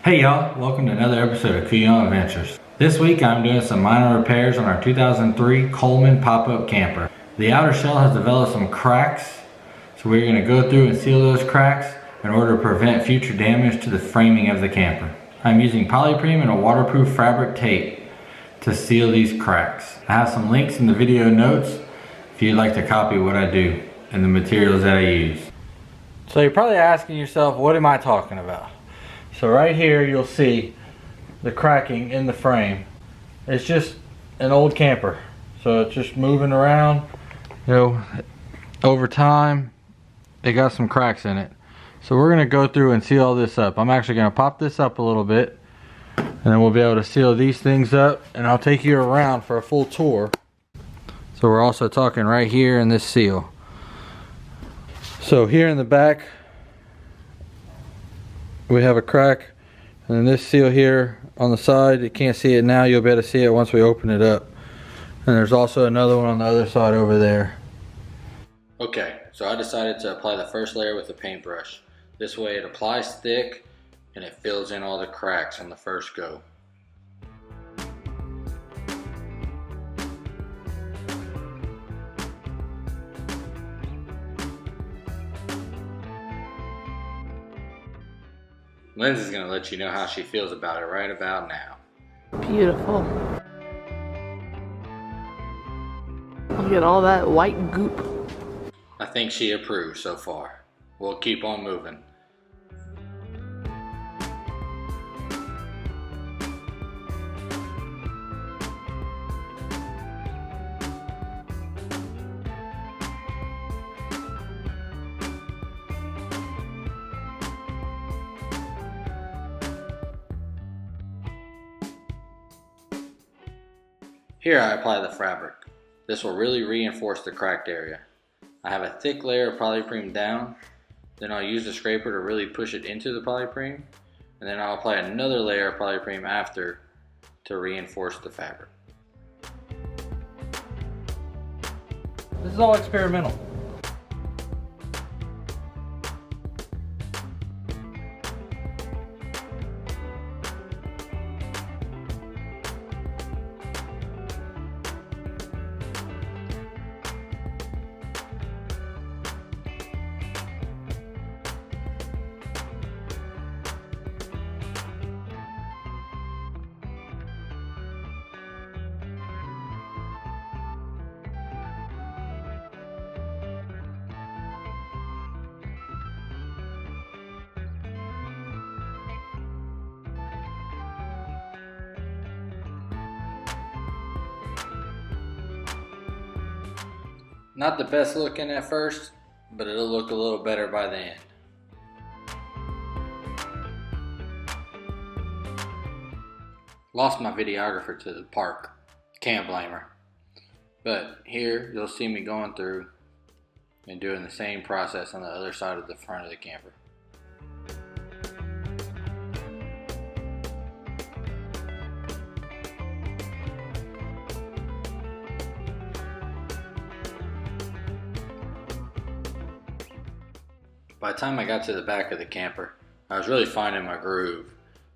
Hey y'all, welcome to another episode of Kuyon Adventures. This week I'm doing some minor repairs on our 2003 Coleman pop-up camper. The outer shell has developed some cracks, so we're going to go through and seal those cracks in order to prevent future damage to the framing of the camper. I'm using Polyprene and a waterproof fabric tape to seal these cracks. I have some links in the video notes if you'd like to copy what I do and the materials that I use. So you're probably asking yourself, what am I talking about? So right here you'll see the cracking in the frame. It's just an old camper, so it's just moving around. You know, over time it got some cracks in it, so we're gonna go through and seal all this up. I'm actually gonna pop this up a little bit and then we'll be able to seal these things up, and I'll take you around for a full tour. So we're also talking right here in this seal. So here in the back we have a crack, and then this seal here on the side, you can't see it now, you'll be able to see it once we open it up. And there's also another one on the other side over there. Okay, so I decided to apply the first layer with a paintbrush. This way it applies thick and it fills in all the cracks on the first go. Lindsay's gonna let you know how she feels about it right about now. Beautiful. Look at all that white goop. I think she approves so far. We'll keep on moving. Here I apply the fabric. This will really reinforce the cracked area. I have a thick layer of polyprene down, then I'll use the scraper to really push it into the polyprene, and then I'll apply another layer of polyprene after to reinforce the fabric. This is all experimental. Not the best looking at first, but it'll look a little better by the end. Lost my videographer to the park. Can't blame her. But here you'll see me going through and doing the same process on the other side of the front of the camper. By the time I got to the back of the camper, I was really finding my groove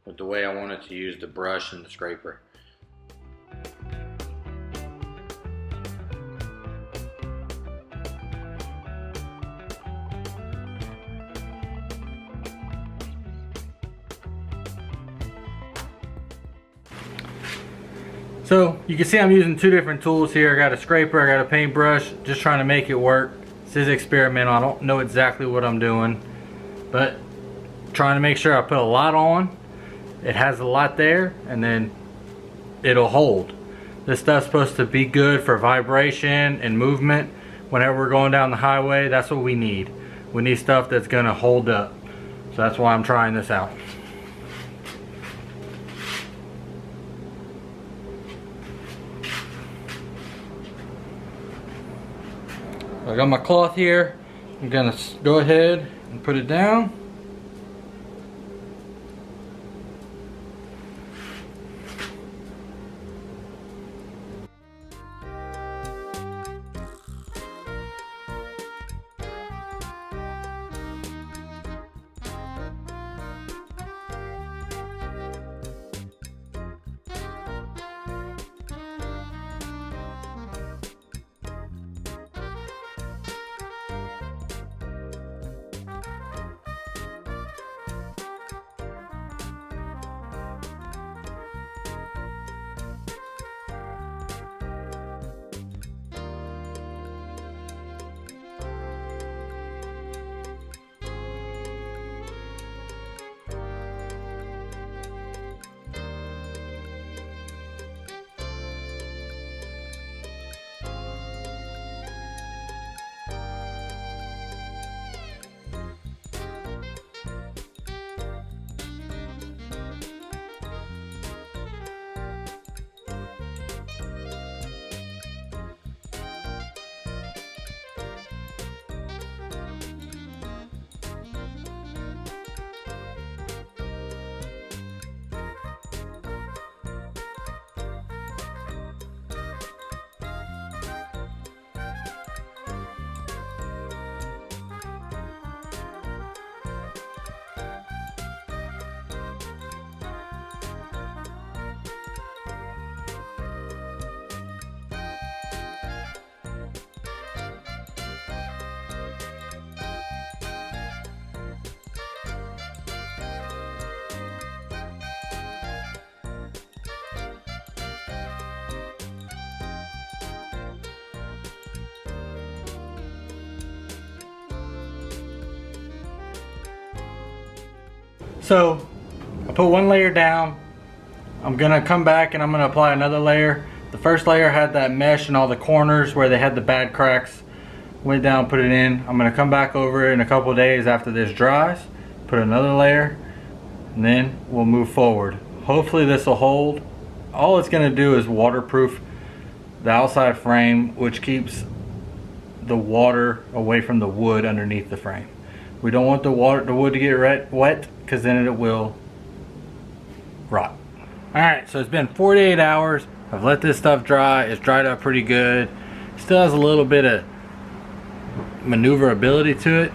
with the way I wanted to use the brush and the scraper. So you can see I'm using two different tools here. I got a scraper, I got a paintbrush, just trying to make it work. This is experimental. I don't know exactly what I'm doing, but trying to make sure I put a lot on. It has a lot there, and then it'll hold. This stuff's supposed to be good for vibration and movement. Whenever we're going down the highway, that's what we need. We need stuff that's gonna hold up. So that's why I'm trying this out. I got my cloth here. I'm gonna go ahead and put it down. So I put one layer down. I'm gonna come back and I'm gonna apply another layer. The first layer had that mesh and all the corners where they had the bad cracks. Went down, put it in. I'm gonna come back over in a couple days after this dries, put another layer, and then we'll move forward. Hopefully this will hold. All it's gonna do is waterproof the outside frame, which keeps the water away from the wood underneath the frame. We don't want the wood to get wet, because then it will rot. Alright, so it's been 48 hours. I've let this stuff dry. It's dried up pretty good. Still has a little bit of maneuverability to it,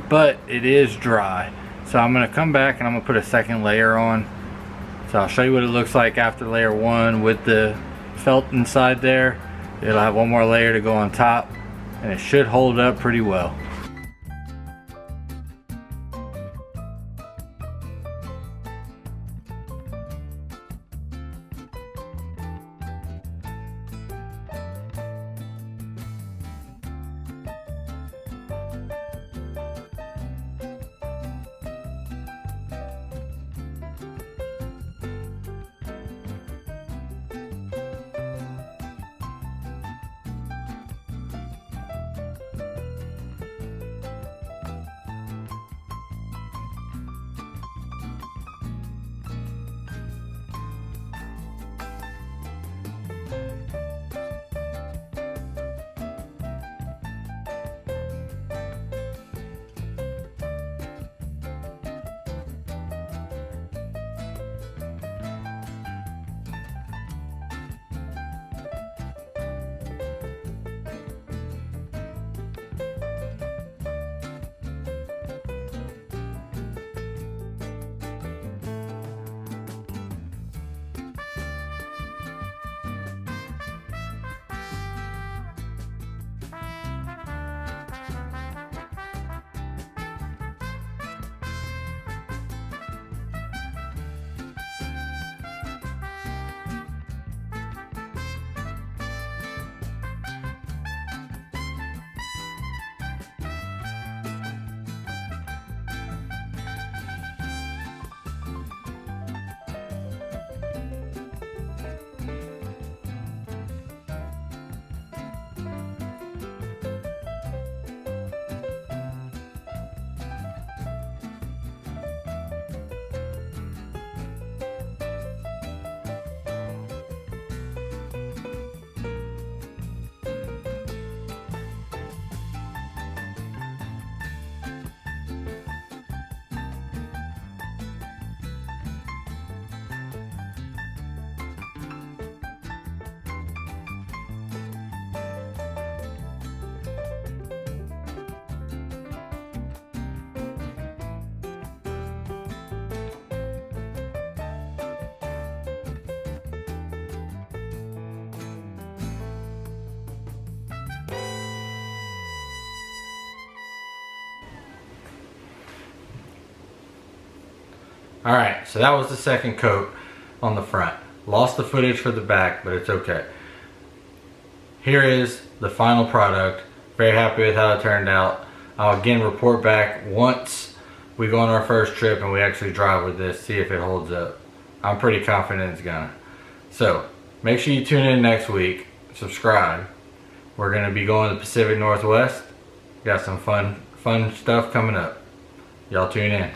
but it is dry. So I'm going to come back and I'm going to put a second layer on. So I'll show you what it looks like after layer 1 with the felt inside there. It'll have one more layer to go on top, and it should hold up pretty well. Alright, so that was the second coat on the front. Lost the footage for the back, but it's okay. Here is the final product. Very happy with how it turned out. I'll again report back once we go on our first trip and we actually drive with this, see if it holds up. I'm pretty confident it's gonna. So, make sure you tune in next week. Subscribe. We're gonna be going to the Pacific Northwest. Got some fun stuff coming up. Y'all tune in.